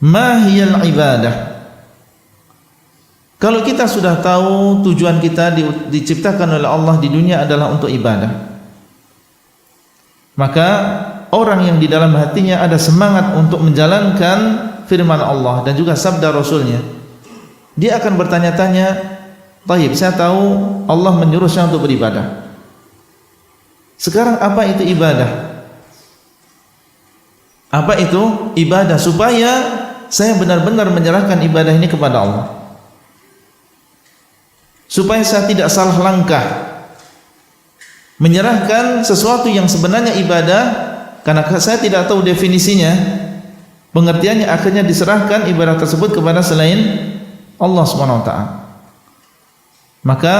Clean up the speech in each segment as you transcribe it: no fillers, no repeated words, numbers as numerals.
Ma hiyal ibadah? Kalau kita sudah tahu tujuan kita diciptakan oleh Allah di dunia adalah untuk ibadah, maka orang yang di dalam hatinya ada semangat untuk menjalankan firman Allah dan juga sabda Rasulnya, dia akan bertanya-tanya, taib, saya tahu Allah menyuruh saya untuk beribadah. Sekarang apa itu ibadah? Apa itu ibadah? Supaya saya benar-benar menyerahkan ibadah ini kepada Allah, supaya saya tidak salah langkah menyerahkan sesuatu yang sebenarnya ibadah, karena saya tidak tahu definisinya, pengertiannya, akhirnya diserahkan ibadah tersebut kepada selain Allah SWT. Maka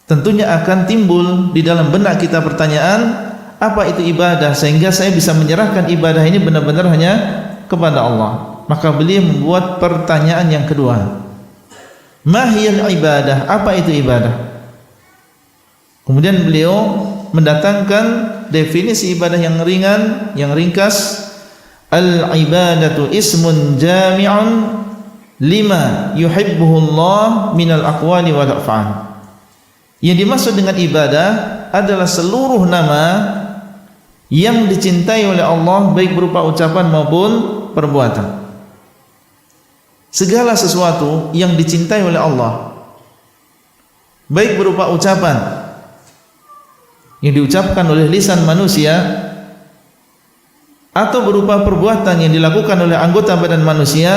tentunya akan timbul di dalam benak kita pertanyaan, apa itu ibadah, sehingga saya bisa menyerahkan ibadah ini benar-benar hanya kepada Allah. Maka beliau membuat pertanyaan yang kedua, mahiyal ibadah? Apa itu ibadah? Kemudian beliau mendatangkan definisi ibadah yang ringan, yang ringkas. Al-ibadatu ismun jami'un lima yuhibbuhu Allah minal aqwali wal af'al. Yang dimaksud dengan ibadah adalah seluruh nama yang dicintai oleh Allah, baik berupa ucapan maupun perbuatan. Segala sesuatu yang dicintai oleh Allah, baik berupa ucapan yang diucapkan oleh lisan manusia, atau berupa perbuatan yang dilakukan oleh anggota badan manusia,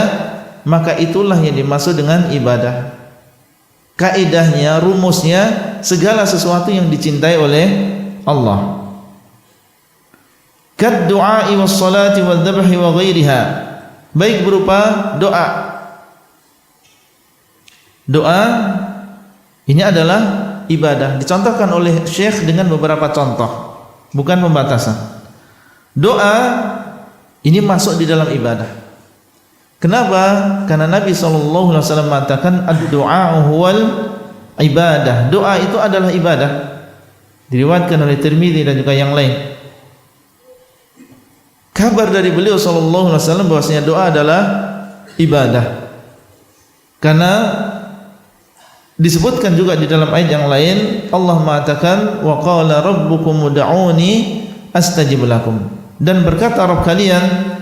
maka itulah yang dimaksud dengan ibadah. Kaidahnya, rumusnya, segala sesuatu yang dicintai oleh Allah. Kad du'ai was salati wal dhabhi wa ghairiha, baik berupa doa. Doa ini adalah ibadah. Dicontohkan oleh Syekh dengan beberapa contoh, bukan pembatasan. Doa ini masuk di dalam ibadah. Kenapa? Karena Nabi SAW mengatakan ad-du'a huwal ibadah. Doa itu adalah ibadah. Diriwayatkan oleh Tirmidzi dan juga yang lain. Kabar dari beliau SAW bahwasanya doa adalah ibadah. Karena disebutkan juga di dalam ayat yang lain, Allah mengatakan wa qala rabbukum ud'uni astajib lakum, dan berkata Rabb kalian,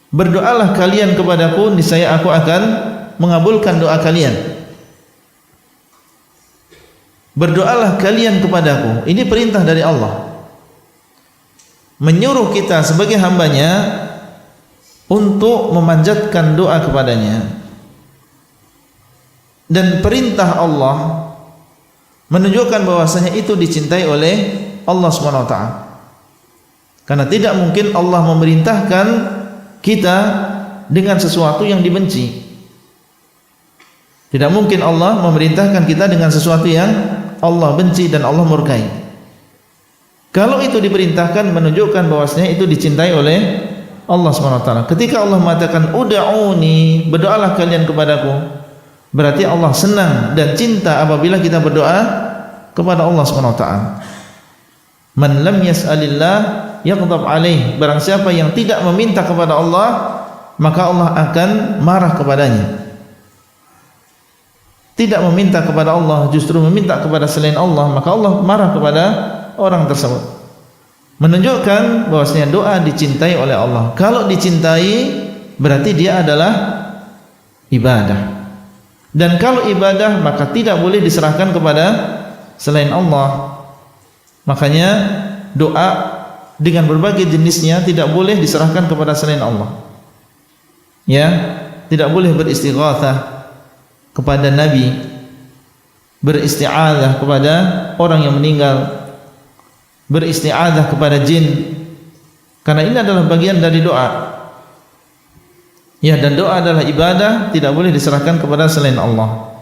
berdoalah kalian kepadaku, niscaya aku akan mengabulkan doa kalian. Berdoalah kalian kepadaku, ini perintah dari Allah, menyuruh kita sebagai hambanya untuk memanjatkan doa kepadanya. Dan perintah Allah menunjukkan bahwasanya itu dicintai oleh Allah SWT. Karena tidak mungkin Allah memerintahkan kita dengan sesuatu yang dibenci. Tidak mungkin Allah memerintahkan kita dengan sesuatu yang Allah benci dan Allah murkai. Kalau itu diperintahkan, menunjukkan bahwasanya itu dicintai oleh Allah SWT. Ketika Allah mengatakan ud'uni, berdoalah kalian kepadaku, berarti Allah senang dan cinta apabila kita berdoa kepada Allah SWT. Man lam yas'alillah yaghdab alaih, barang siapa yang tidak meminta kepada Allah, maka Allah akan marah kepadanya. Tidak meminta kepada Allah, justru meminta kepada selain Allah, maka Allah marah kepada orang tersebut. Menunjukkan bahwasanya doa dicintai oleh Allah. Kalau dicintai, berarti dia adalah ibadah. Dan kalau ibadah, maka tidak boleh diserahkan kepada selain Allah. Makanya doa dengan berbagai jenisnya tidak boleh diserahkan kepada selain Allah. Ya, tidak boleh beristighatsah kepada Nabi, beristi'adzah kepada orang yang meninggal, beristi'adzah kepada jin, karena ini adalah bagian dari doa. Ya, dan doa adalah ibadah, tidak boleh diserahkan kepada selain Allah.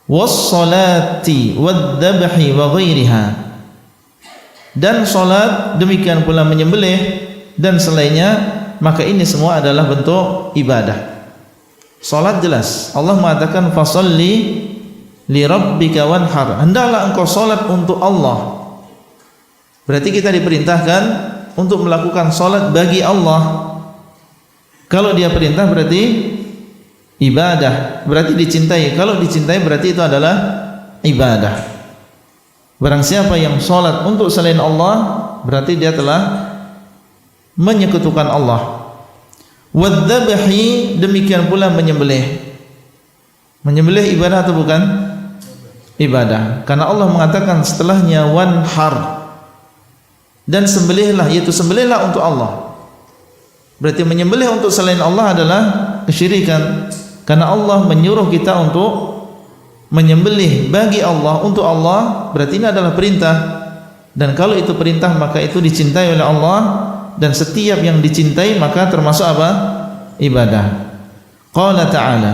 Was-salati wad-dhabhi wa ghairiha, dan salat, demikian pula menyembelih dan selainnya, maka ini semua adalah bentuk ibadah. Salat jelas, Allah mengatakan fasalli li rabbika wanhar, hendaklah engkau salat untuk Allah. Berarti kita diperintahkan untuk melakukan salat bagi Allah. Kalau dia perintah berarti ibadah, berarti dicintai. Kalau dicintai berarti itu adalah ibadah. Barang siapa yang salat untuk selain Allah, berarti dia telah menyekutukan Allah. Wadzabhi, demikian pula menyembelih. Menyembelih ibadah atau bukan? Ibadah. Karena Allah mengatakan setelahnya wanhar, dan sembelihlah, yaitu sembelihlah untuk Allah. Berarti menyembelih untuk selain Allah adalah kesyirikan. Karena Allah menyuruh kita untuk menyembelih bagi Allah, untuk Allah, berarti ini adalah perintah. Dan kalau itu perintah maka itu dicintai oleh Allah, dan setiap yang dicintai maka termasuk apa? Ibadah. Qala ta'ala,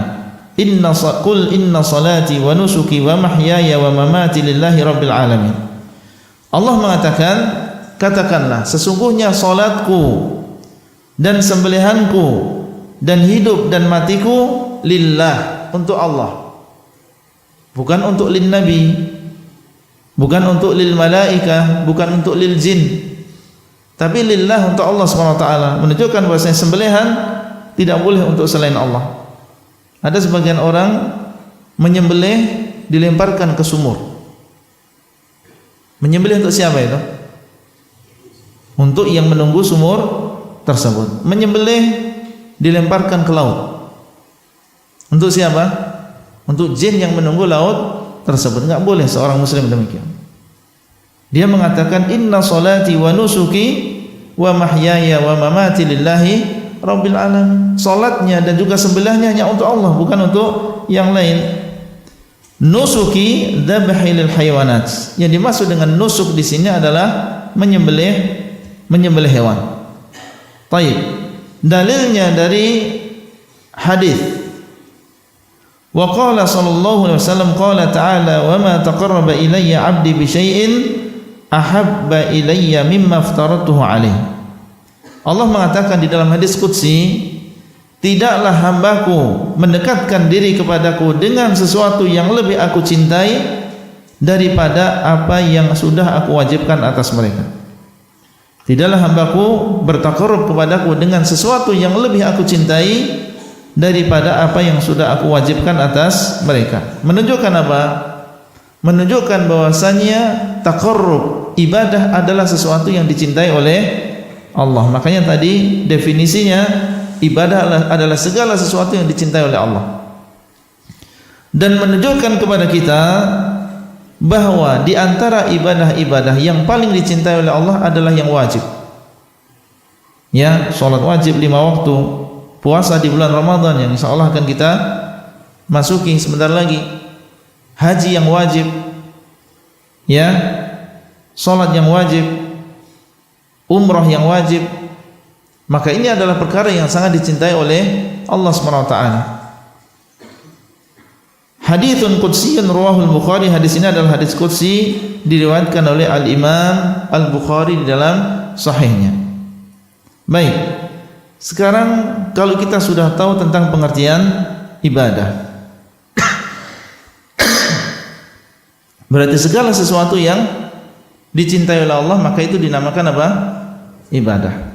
qul inna salati wa nusuki wa mahyaya wa mamati lillahi rabbil alamin. Allah mengatakan, katakanlah, sesungguhnya salatku dan sembelihanku dan hidup dan matiku lillah, untuk Allah, bukan untuk lin nabi, bukan untuk lil malaikah, bukan untuk lil jin, tapi lillah, untuk Allah SWT. Menunjukkan bahwasanya sembelihan tidak boleh untuk selain Allah. Ada sebagian orang menyembelih dilemparkan ke sumur. Menyembelih untuk siapa itu? Untuk yang menunggu sumur tersebut. Menyembelih dilemparkan ke laut. Untuk siapa? Untuk jin yang menunggu laut tersebut. Enggak boleh seorang muslim demikian. Dia mengatakan inna salati wa nusuki wa mahyaya wa mamati lillahi rabbil alamin. Salatnya dan juga sembelihnya hanya untuk Allah, bukan untuk yang lain. Nusuki dzabhi lil hayawanat. Yang dimaksud dengan nusuk di sini adalah menyembelih hewan. Baik. Dalilnya dari hadis. Wa qala sallallahu alaihi wasallam, qala ta'ala, wa ma taqarraba ilayya 'abdi bi syai'in ahabba ilayya mimma aftaratuhu alaihi. Allah mengatakan di dalam hadis qudsi, tidaklah hambaku mendekatkan diri kepadaku dengan sesuatu yang lebih aku cintai daripada apa yang sudah aku wajibkan atas mereka. Tidaklah hambaku bertaqarrub kepadaku dengan sesuatu yang lebih aku cintai daripada apa yang sudah aku wajibkan atas mereka. Menunjukkan apa? Menunjukkan bahwasanya taqarrub, ibadah adalah sesuatu yang dicintai oleh Allah. Makanya tadi definisinya, ibadah adalah segala sesuatu yang dicintai oleh Allah. Dan menunjukkan kepada kita bahwa di antara ibadah-ibadah yang paling dicintai oleh Allah adalah yang wajib. Ya, salat wajib 5 waktu, puasa di bulan Ramadan yang insyaallah akan kita masuki sebentar lagi, haji yang wajib, ya, salat yang wajib, umrah yang wajib. Maka ini adalah perkara yang sangat dicintai oleh Allah SWT. Haditsun qudsiyun rawahul Bukhari. Hadis ini adalah hadis qudsi, diriwayatkan oleh Al-Imam Al-Bukhari di dalam sahihnya. Baik. Sekarang kalau kita sudah tahu tentang pengertian ibadah, berarti segala sesuatu yang dicintai oleh Allah maka itu dinamakan apa? Ibadah.